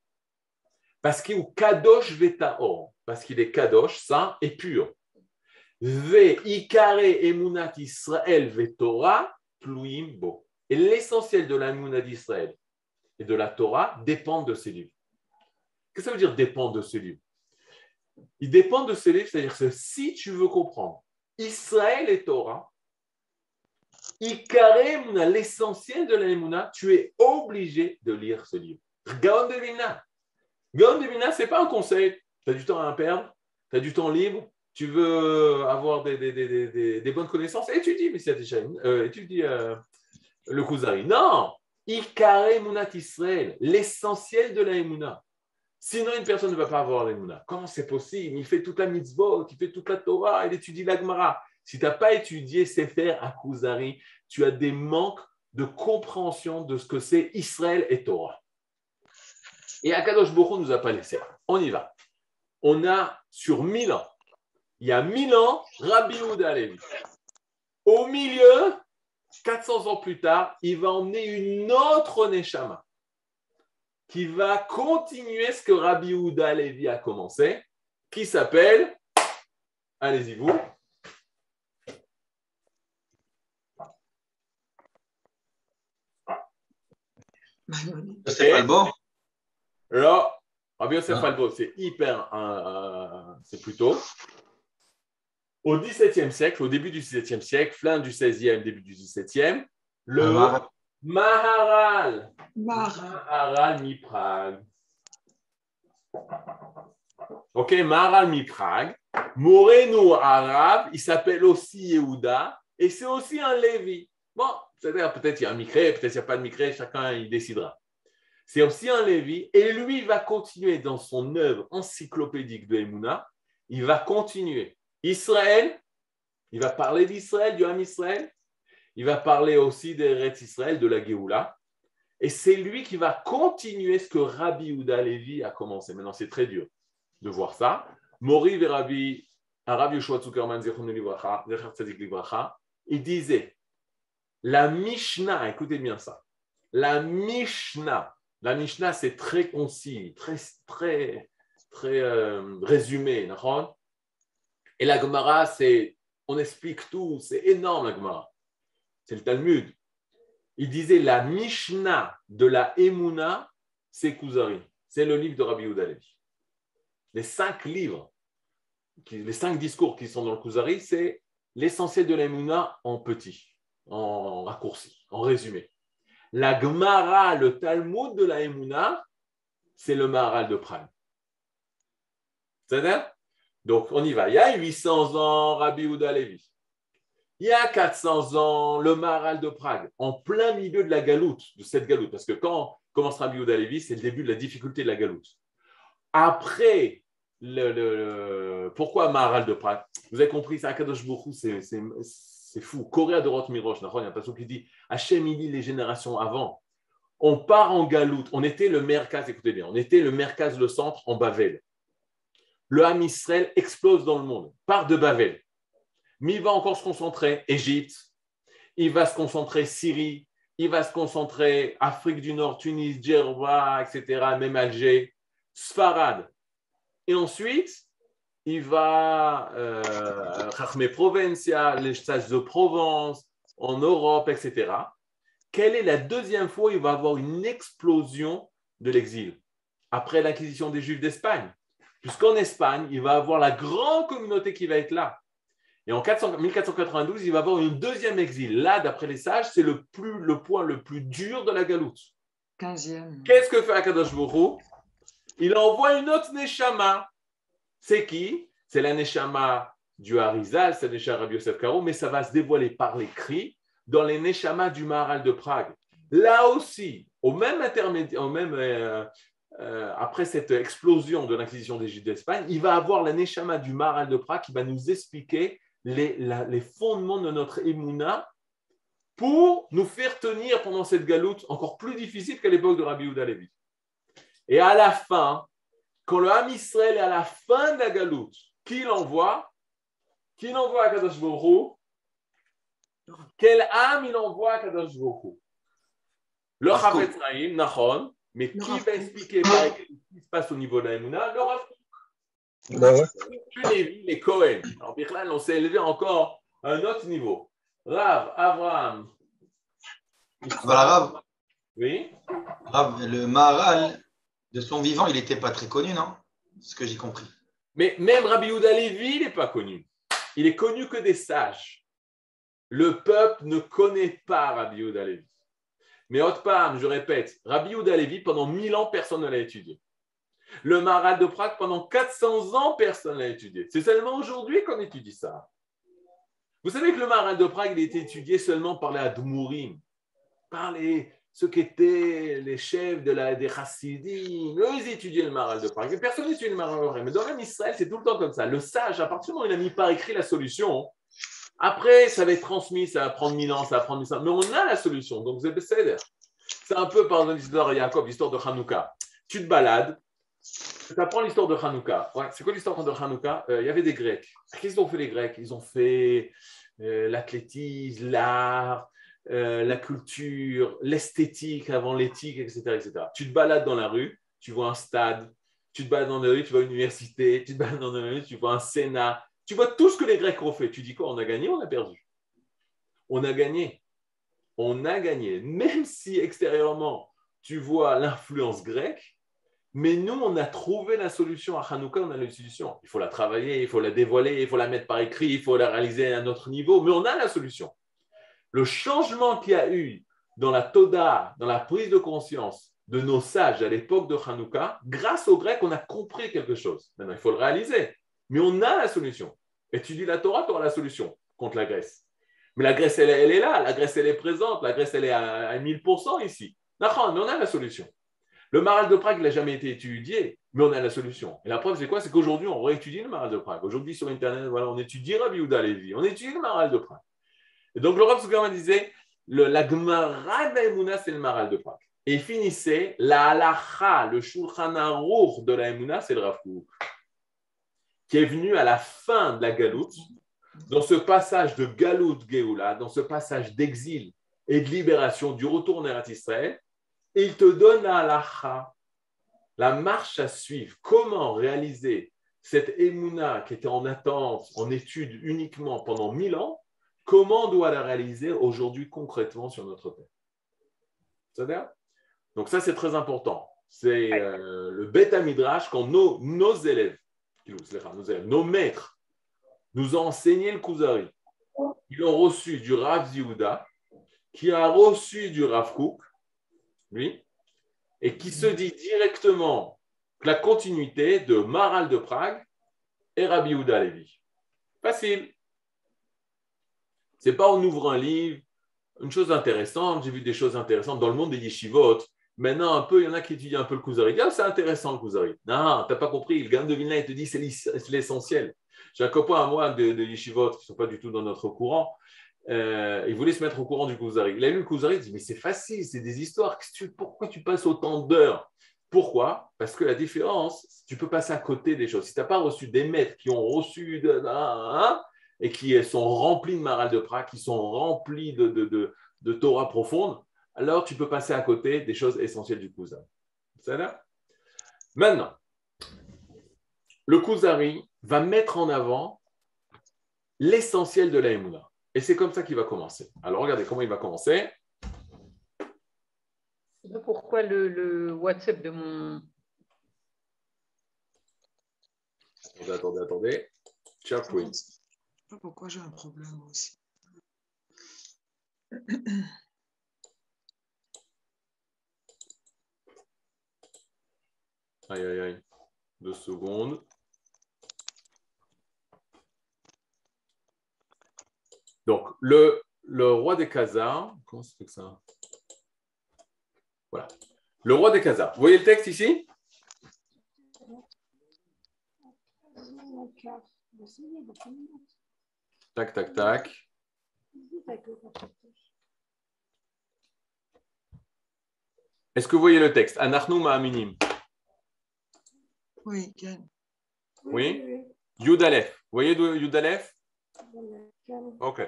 parce qu'il est kadosh vetaor, parce qu'il est kadosh, saint et pur. Ve ikare emunat Israël veTorah tluim bo. Et l'essentiel de la emunat d'Israël et de la Torah dépendent de ces livres. Qu'est-ce que ça veut dire dépendent de ces livres? Ils dépendent de ces livres, c'est-à-dire que si tu veux comprendre Israël et Torah, ikare emunat, l'essentiel de la emunat, tu es obligé de lire ce livre. Gaon de Vilna. Gaon de Vilna, ce n'est pas un conseil. Tu as du temps à perdre, tu as du temps libre, tu veux avoir des bonnes connaissances, étudie, mais étudie le Kuzari. Non, Ikare Emunat Israël, l'essentiel de la Emuna. Sinon, une personne ne va pas avoir l'Emuna. Comment c'est possible? Il fait toute la mitzvot, il fait toute la Torah, il étudie la Gemara. Si tu n'as pas étudié Sefer HaKuzari, tu as des manques de compréhension de ce que c'est Israël et Torah. Et Akadosh Baruch Hu ne nous a pas laissé. On y va. On a sur 1000 ans. Il y a 1000 ans, Rabbi Yehuda Halevi. Au milieu, 400 ans plus tard, il va emmener une autre Neshama qui va continuer ce que Rabbi Yehuda Halevi a commencé, qui s'appelle, allez-y vous, C'est pas le bon. là, Rabbi Yosef Falbo, c'est hyper, c'est plutôt. Au XVIIe siècle, au début du XVIIe siècle, fin du XVIe, début du XVIIe, le Maharal mi-Prague. Ok, Maharal mi-Prague. Moreno arabe, il s'appelle aussi Yehuda, et c'est aussi un Lévi. Bon, c'est-à-dire peut-être il y a un Mikré, peut-être il n'y a pas de Mikré, chacun il décidera. C'est aussi un Lévi, et lui va continuer dans son œuvre encyclopédique de Emouna, il va continuer. Israël, il va parler d'Israël, du Ham Israël, il va parler aussi d'Eretz Israël, de la Géoula, et c'est lui qui va continuer ce que Rabbi Yehuda Halevi a commencé. Maintenant, c'est très dur de voir ça. Mori ve Rabbi Yoshua Zuckerman, Zechron Livracha, Zecher Tzadik Livracha, il disait, la Mishnah, écoutez bien ça, la Mishnah, c'est très concis, très résumé. Et la Gemara, on explique tout, c'est énorme la Gemara. C'est le Talmud. Il disait la Mishnah de la Emouna, c'est Kuzari. C'est le livre de Rabbi Yehuda Halevi. Les 5 livres, les 5 discours qui sont dans le Kuzari, c'est l'essentiel de la Emouna en petit, en raccourci, en résumé. La Gemara, le Talmud de la Emouna, c'est le Maharal de Prague. C'est-à-dire? Donc, on y va. Il y a 800 ans, Rabbi Yehuda Halevi. Il y a 400 ans, le Maharal de Prague, en plein milieu de la galoute, de cette galoute. Parce que quand commence Rabbi Yehuda Halevi, c'est le début de la difficulté de la galoute. Après, pourquoi Maharal de Prague? Vous avez compris, c'est Akadosh Baruch Hu, c'est fou. Korea de Roth Mirosh, il y a un passage qui dit Hachem, il lit les générations avant. On part en galoute. On était le Merkaz, écoutez bien, on était le Merkaz, le centre, en Bavel. Le Ham Israël explose dans le monde, part de Bavel. Mais il va encore se concentrer Égypte, il va se concentrer Syrie, il va se concentrer Afrique du Nord, Tunis, Djerba, etc., même Alger, Sfarad. Et ensuite, il va Chachmé Provencia, les sages de Provence, en Europe, etc. Quelle est la deuxième fois où il va avoir une explosion de l'exil? Après l'acquisition des Juifs d'Espagne. Puisqu'en Espagne, il va avoir la grande communauté qui va être là. Et en 1492, il va avoir une deuxième exil. Là, d'après les sages, c'est le point le plus dur de la galoute. 15e. Qu'est-ce que fait Akadosh Baruch Hu? Il envoie une autre Neshama. C'est qui? C'est la Neshama du Harizal, c'est la Neshama Rabbi Yosef Karo, mais ça va se dévoiler par l'écrit dans les Neshama du Maharal de Prague. Là aussi, au même après cette explosion de l'Inquisition d'Égypte d'Espagne, il va avoir la Neshama du Maharal de Prague qui va nous expliquer les fondements de notre Emouna pour nous faire tenir pendant cette galoute encore plus difficile qu'à l'époque de Rabbi Yehuda Levi. Et à la fin, quand le Ham Israël est à la fin de la galoute, qui l'envoie à Kadosh Baruch Hu? Quel âme il envoie à Kadosh Baruch Hu? Le Chavetz Chaim, Nachon, mais qui va expliquer par écrit ce qui se passe au niveau de la Emouna? Le Rav. Les Cohen. Alors, Bichlal, on s'est élevé encore à un autre niveau. Rav, Avraham. Rav, Oui. Rav, le Maharal, de son vivant, il n'était pas très connu, non? C'est ce que j'ai compris. Mais même Rabbi Yehuda Levi, il n'est pas connu. Il est connu que des sages. Le peuple ne connaît pas Rabbi Yehuda Levi. Mais Otpam, je répète, Rabbi Yehuda Levi, pendant 1000 ans, personne ne l'a étudié. Le Maharal de Prague, pendant 400 ans, personne ne l'a étudié. C'est seulement aujourd'hui qu'on étudie ça. Vous savez que le Maharal de Prague, il a été étudié seulement par les Admourim, par ceux qui étaient les chefs des Chassidim. Eux, ils étudiaient le Maharal de Prague. Mais personne n'étudie le Maharal de Prague. Mais dans même Israël, c'est tout le temps comme ça. Le sage, à partir du moment où il a mis par écrit la solution, après, ça va être transmis, ça va prendre 1000 ans, ça va prendre 1100 ans. Mais on a la solution. Donc, c'est Besséder. C'est un peu, par exemple, l'histoire de Yaakov, l'histoire de Hanouka. Tu te balades, tu apprends l'histoire de Hanouka. Ouais, c'est quoi l'histoire de Hanouka? Il y avait des Grecs. Qu'est-ce qu'ils ont fait, les Grecs? Ils ont fait l'athlétisme, l'art, la culture, l'esthétique avant l'éthique, etc., etc. Tu te balades dans la rue, tu vois un stade. Tu te balades dans la rue, tu vois une université. Tu te balades dans la rue, tu vois un Sénat. Tu vois tout ce que les Grecs ont fait. Tu dis quoi? On a gagné ou on a perdu? On a gagné. On a gagné. Même si extérieurement, tu vois l'influence grecque, mais nous, on a trouvé la solution. À Hanouka, on a la solution. Il faut la travailler, il faut la dévoiler, il faut la mettre par écrit, il faut la réaliser à un autre niveau, mais on a la solution. Le changement qu'il y a eu dans la Toda, dans la prise de conscience de nos sages à l'époque de Hanouka, grâce aux Grecs, on a compris quelque chose. Maintenant, il faut le réaliser. Mais on a la solution. Étudie la Torah, tu auras la solution contre la Grèce. Mais la Grèce, elle est là. La Grèce, elle est présente. La Grèce, elle est à 1000% ici. Mais on a la solution. Le Maharal de Prague, il n'a jamais été étudié, mais on a la solution. Et la preuve, c'est quoi? C'est qu'aujourd'hui, on réétudie le Maharal de Prague. Aujourd'hui, sur Internet, voilà, on étudie Rabbi Yehuda Levi. On étudie le Maharal de Prague. Et donc, le Rav Zuckerman disait, la Gemara d'Aemouna, c'est le Maharal de Prague. Et il finissait, la halacha, le Shulchan Aruch de la Emouna, c'est le Rav Kook, qui est venu à la fin de la galoute, dans ce passage de galoute Géoula, dans ce passage d'exil et de libération du retour en Eretz Israël, et il te donne la halacha, la marche à suivre, comment réaliser cette Emouna qui était en attente, en étude uniquement pendant 1000 ans, comment on doit la réaliser aujourd'hui concrètement sur notre terre. C'est-à-dire? Donc ça, c'est très important. C'est le Beth Midrash quand nos élèves, nos maîtres, nous ont enseigné le Kuzari. Ils ont reçu du Rav Yehuda, qui a reçu du Rav Kook, lui, et qui se dit directement que la continuité de Maharal de Prague et Rabbi Yehuda Levi. Facile. Ce n'est pas on ouvre un livre, une chose intéressante, j'ai vu des choses intéressantes dans le monde des yeshivot. Maintenant, un peu, il y en a qui étudient un peu le Kuzari. Ah, c'est intéressant le Kuzari. Non, tu n'as pas compris. Le Gaon de Vilna, il te dit c'est l'essentiel. J'ai un copain à moi de yeshivot qui ne sont pas du tout dans notre courant. Il voulait se mettre au courant du Kuzari. Il a lu le Kuzari, il dit mais c'est facile, c'est des histoires. Pourquoi tu passes autant d'heures? Pourquoi? Parce que la différence, tu peux passer à côté des choses. Si tu n'as pas reçu des maîtres qui ont reçu et qui sont remplis de Maharal de Prague, qui sont remplis de Torah profonde, alors tu peux passer à côté des choses essentielles du Kuzari. Ça va? Maintenant, le Kuzari va mettre en avant l'essentiel de la Emouna. Et c'est comme ça qu'il va commencer. Alors, regardez comment il va commencer. Pourquoi le WhatsApp de mon... Attendez. SharePoint. Je ne sais pas pourquoi j'ai un problème aussi. Aïe. 2 secondes. Donc, le roi des Khazars, comment c'est que ça? Voilà. Le roi des Khazars. Vous voyez le texte ici? Tac, tac, tac. Est-ce que vous voyez le texte? Anachnu ma'aminim. Oui, Ken. Oui. Yud Aleph. Vous voyez Yud Aleph? Ok.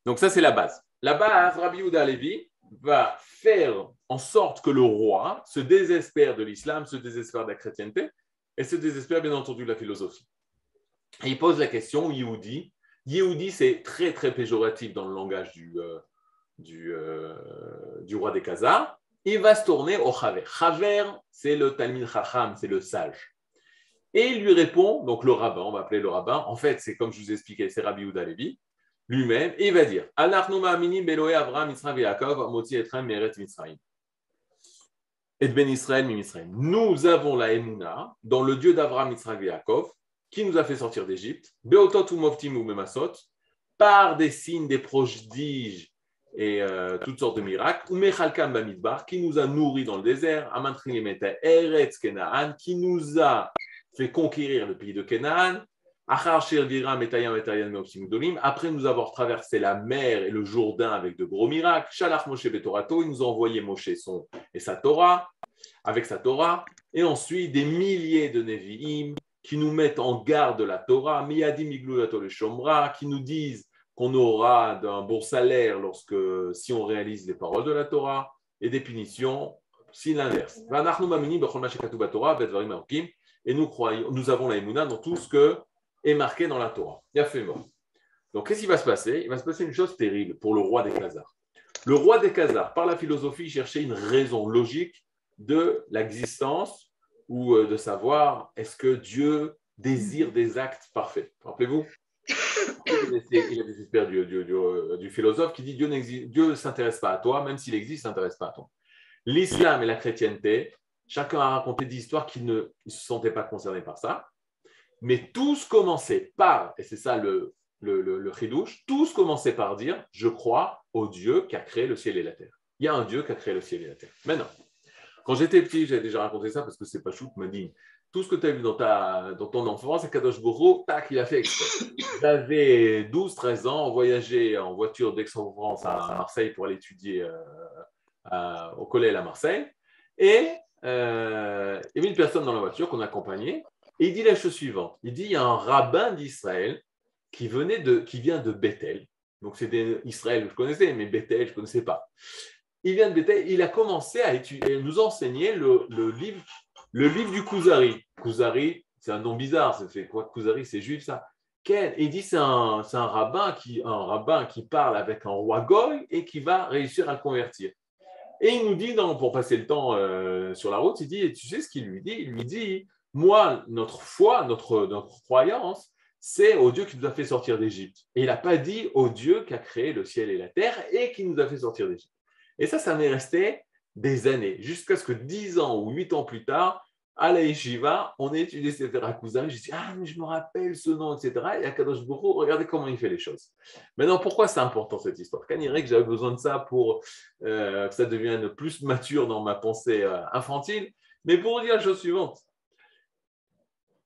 Donc ça, c'est la base. La base, Rabbi Yehuda Halevi va faire en sorte que le roi se désespère de l'islam, se désespère de la chrétienté et se désespère bien entendu de la philosophie. Et il pose la question, Yehudi. Yehudi, c'est très très péjoratif dans le langage du roi des Khazars. Il va se tourner au Chaver. Chaver, c'est le Talmid Chacham, c'est le sage. Et il lui répond, donc le rabbin, on va appeler le rabbin, en fait, c'est comme je vous ai expliqué, c'est Rabbi Yehuda Halevi lui-même, et il va dire Anachnu ma'aminim be'Elohei Avraham, Yitzchak ve'Yaakov, motzi etrem me'eretz Mitzrayim. Et ben Israël, mi Mitzrayim. Nous avons la Emouna dans le Dieu d'Avraham, Yitzchak et Yaakov, qui nous a fait sortir d'Égypte, Beotot ou Moftim ou Memasot, par des signes, des prodiges et toutes sortes de miracles, ou Mechalkam Bamidbar, qui nous a nourris dans le désert, Amantrinimeta Eretz Kenaan, qui nous a fait conquérir le pays de Kenaan, après nous avoir traversé la mer et le Jourdain avec de gros miracles, Shalach Moshe Betorato, il nous a envoyé Moshe et sa Torah, avec sa Torah, et ensuite des milliers de Nevi'im qui nous mettent en garde de la Torah, Miyadim Iglulato le Shomra, qui nous disent qu'on aura d'un bon salaire si on réalise les paroles de la Torah, et des punitions si l'inverse. Et nous avons la Emouna dans tout ce que est marqué dans la Torah. Il a fait mort. Donc, qu'est-ce qui va se passer? Il va se passer une chose terrible pour le roi des Khazars. Le roi des Khazars, par la philosophie, cherchait une raison logique de l'existence ou de savoir est-ce que Dieu désire des actes parfaits. Rappelez-vous, il a des experts du philosophe qui dit Dieu ne s'intéresse pas à toi, même s'il existe, il ne s'intéresse pas à toi. L'islam et la chrétienté, chacun a raconté des histoires qui ne se sentaient pas concernés par ça. Mais tous commençaient par, et c'est ça le chidouche, tous commençaient par dire « Je crois au Dieu qui a créé le ciel et la terre ». Il y a un Dieu qui a créé le ciel et la terre. Maintenant, quand j'étais petit, j'avais déjà raconté ça parce que c'est pas chou, m'a dit « Tout ce que tu as vu dans ton enfance, c'est Kadosh Baruch Hu, tac, il a fait exprès ». J'avais 12-13 ans, on voyageait en voiture d'Aix-en-Provence à Marseille pour aller étudier au collège à Marseille. Et il y avait une personne dans la voiture qu'on accompagnait. Et il dit la chose suivante. Il dit il y a un rabbin d'Israël qui vient de Bethel. Donc c'était Israël que je connaissais, mais Bethel, je ne connaissais pas. Il vient de Bethel. Il a commencé à nous enseigner le livre du Kuzari. Kuzari, c'est un nom bizarre. Ça fait quoi Kuzari, c'est juif ça. Il dit c'est un rabbin qui parle avec un roi goy et qui va réussir à le convertir. Et il nous dit, pour passer le temps sur la route, il dit, et tu sais ce qu'il lui dit? Il lui dit, moi, notre foi, notre croyance, c'est au Dieu qui nous a fait sortir d'Égypte. Et il n'a pas dit au Dieu qui a créé le ciel et la terre et qui nous a fait sortir d'Égypte. Et ça m'est resté des années, jusqu'à ce que 10 ans ou 8 ans plus tard, à la Yeshiva, on a étudié Sefer HaKuzari, je dis ah mais je me rappelle ce nom, etc. Et Akadosh Baruch Hu, regardez comment il fait les choses. Maintenant, pourquoi c'est important cette histoire? Quand il dirait que j'avais besoin de ça pour que ça devienne plus mature dans ma pensée infantile, mais pour dire la chose suivante,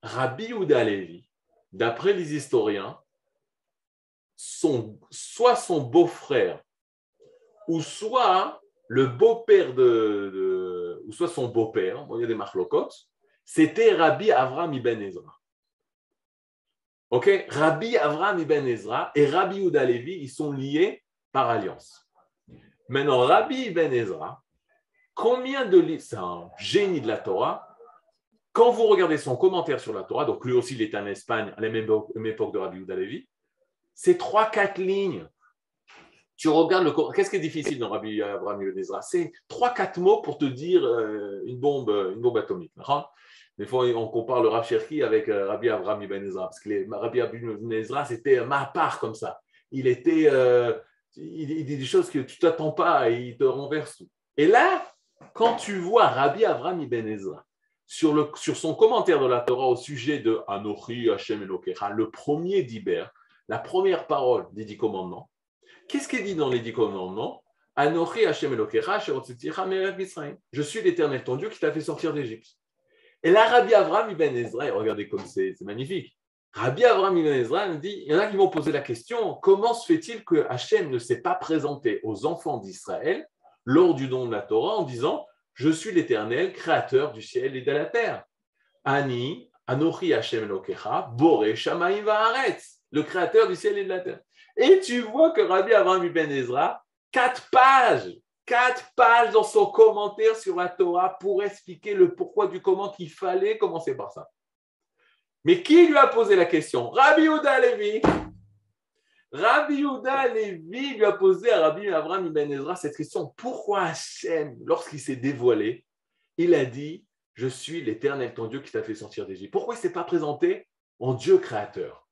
Rabbi Yehuda Halevi, d'après les historiens, soit son beau-frère ou soit le beau-père ou soit son beau-père, il y a des marlocotes, c'était Rabbi Avraham ibn Ezra. Ok, Rabbi Avraham ibn Ezra et Rabbi Yehuda Halevi, ils sont liés par alliance. Maintenant, Rabbi ibn Ezra, combien de livres, c'est un génie de la Torah. Quand vous regardez son commentaire sur la Torah, donc lui aussi il est en Espagne à la même époque de Rabbi Yehuda Halevi, c'est 3-4 lignes. Tu regardes qu'est-ce qui est difficile dans Rabbi Avraham ibn Ezra? C'est 3-4 mots pour te dire une bombe atomique. Des fois, on compare le Rav Cherki avec Rabbi Avraham ibn Ezra, parce que Rabbi Avraham ibn Ezra, c'était ma part comme ça. Il dit des choses que tu ne t'attends pas et il te renverse tout. Et là, quand tu vois Rabbi Avraham ibn Ezra sur son commentaire de la Torah au sujet de Anochi Hashem Elokecha, le premier d'Iber, la première parole des 10 commandements, qu'est-ce qui est dit dans les 10 commandements? Anochi Hashem Elokecha, je suis l'Éternel ton Dieu qui t'a fait sortir d'Égypte. Et là, Rabbi Avraham ibn Ezra, regardez comme c'est magnifique. Rabbi Avraham Ibn Ezra nous dit, il y en a qui vont poser la question, comment se fait-il que Hachem ne s'est pas présenté aux enfants d'Israël lors du don de la Torah en disant, je suis l'Éternel, créateur du ciel et de la terre. Ani, Anochi Hachem Elokecha, Boré Shamayim Va'aretz, le créateur du ciel et de la terre. Et tu vois que Rabbi Avraham Ibn Ezra, 4 pages dans son commentaire sur la Torah pour expliquer le pourquoi du comment qu'il fallait commencer par ça. Mais qui lui a posé la question? Rabbi Yehuda Halevi. Rabbi Yehuda Halevi lui a posé à Rabbi Avraham Ibn Ezra cette question. Pourquoi Hachem, lorsqu'il s'est dévoilé, il a dit « Je suis l'Éternel, ton Dieu qui t'a fait sortir d'Égypte ». Pourquoi il ne s'est pas présenté en Dieu créateur?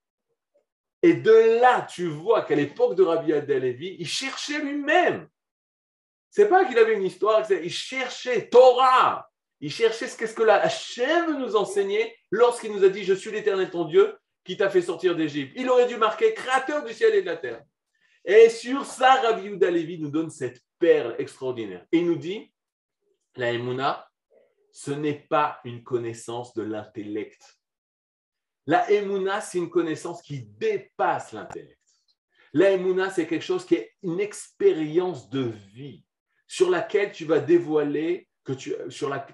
Et de là, tu vois qu'à l'époque de Rabbi Yehuda Halevi, il cherchait lui-même. Ce n'est pas qu'il avait une histoire, il cherchait Torah. Il cherchait ce que la Hachem veut nous enseigner lorsqu'il nous a dit « Je suis l'Éternel, ton Dieu, qui t'a fait sortir d'Égypte ». Il aurait dû marquer « Créateur du ciel et de la terre ». Et sur ça, Rabbi Yehuda Halevi nous donne cette perle extraordinaire. Et il nous dit « La Emouna, ce n'est pas une connaissance de l'intellect. La Emouna, c'est une connaissance qui dépasse l'intellect. La Emouna, c'est quelque chose qui est une expérience de vie sur laquelle tu vas dévoiler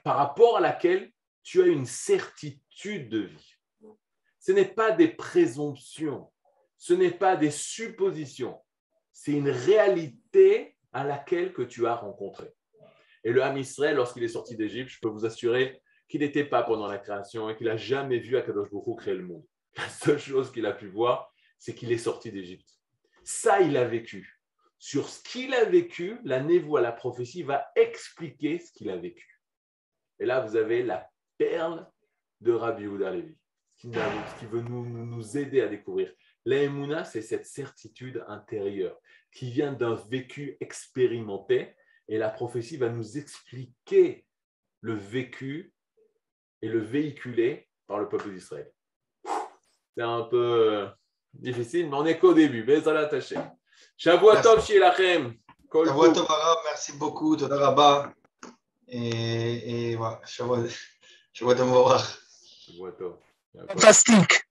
par rapport à laquelle tu as une certitude de vie. Ce n'est pas des présomptions, ce n'est pas des suppositions, c'est une réalité à laquelle que tu as rencontré. Et le Ham Israël, lorsqu'il est sorti d'Égypte, je peux vous assurer qu'il n'était pas pendant la création et qu'il n'a jamais vu Akadosh Baruch Hu créer le monde. La seule chose qu'il a pu voir, c'est qu'il est sorti d'Égypte. Ça, il a vécu. Sur ce qu'il a vécu, la névoie, la prophétie va expliquer ce qu'il a vécu. Et là, vous avez la perle de Rabbi Yehuda Halevi, ce qui veut nous aider à découvrir. La Emouna, c'est cette certitude intérieure qui vient d'un vécu expérimenté, et la prophétie va nous expliquer le vécu et le véhiculer par le peuple d'Israël. C'est un peu difficile, mais on n'est qu'au début. Bezallah Hashem. Shavua Tov Shielachem. Shavua Tov Arav, merci beaucoup, Toda Rabba. Et voilà, Shavua Tov Morach. Shavua Tov. Fantastique.